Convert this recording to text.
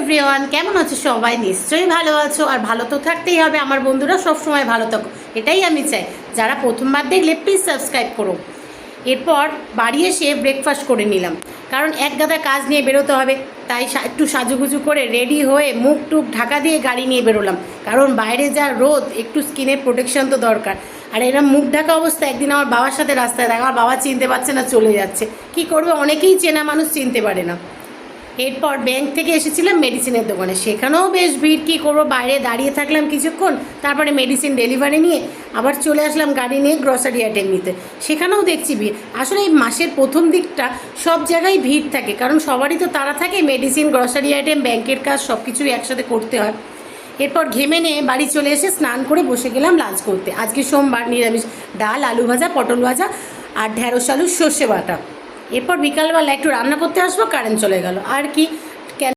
Everyone, কেমন আছো সবাই? নিশ্চয়ই ভালো আছো, আর ভালো তো থাকতেই হবে। আমার বন্ধুরা সব সময় ভালো থাকো, এটাই আমি চাই। যারা প্রথমবার দেখলে প্লিজ সাবস্ক্রাইব করো। এরপর বাড়ি এসে ব্রেকফাস্ট করে নিলাম, কারণ এক গাদা কাজ নিয়ে বেরোতে হবে। তাই একটু সাজুগুজু করে রেডি হয়ে মুখ টুক ঢাকা দিয়ে গাড়ি নিয়ে বেরোলাম, কারণ বাইরে যা রোদ, একটু স্কিনের প্রোটেকশন তো দরকার। আর এরকম মুখ ঢাকা অবস্থা একদিন আমার বাবার সাথে রাস্তায় দেখা, আমার বাবা চিনতে পারছে না, চলে যাচ্ছে। কি করবে, অনেকেই চেনা মানুষ চিনতে পারে না। এরপর ব্যাংক থেকে এসেছিলাম মেডিসিনের দোকানে, সেখানেও বেশ ভিড়। কী করবো, বাইরে দাঁড়িয়ে থাকলাম কিছুক্ষণ, তারপরে মেডিসিন ডেলিভারি নিয়ে আবার চলে আসলাম গাড়ি নিয়ে গ্রসারি আইটেম নিতে। সেখানেও দেখছি ভিড়। আসলে এই মাসের প্রথম দিকটা সব জায়গায় ভিড় থাকে, কারণ সবারই তো তারা থাকে, মেডিসিন, গ্রসারি আইটেম, ব্যাংকের কাজ সব কিছুই একসাথে করতে হয়। এরপর ঘেমে নিয়ে বাড়ি চলে এসে স্নান করে বসে গেলাম লাঞ্চ করতে। আজকে সোমবার, নিরামিষ, ডাল, আলু ভাজা, পটল ভাজা আর ঢ্যাঁড়স আলুর সর্ষে বাটা। এরপর বিকালবেলা একটু রান্না করতে আসবো, কারেন্ট চলে গেল। আর কি,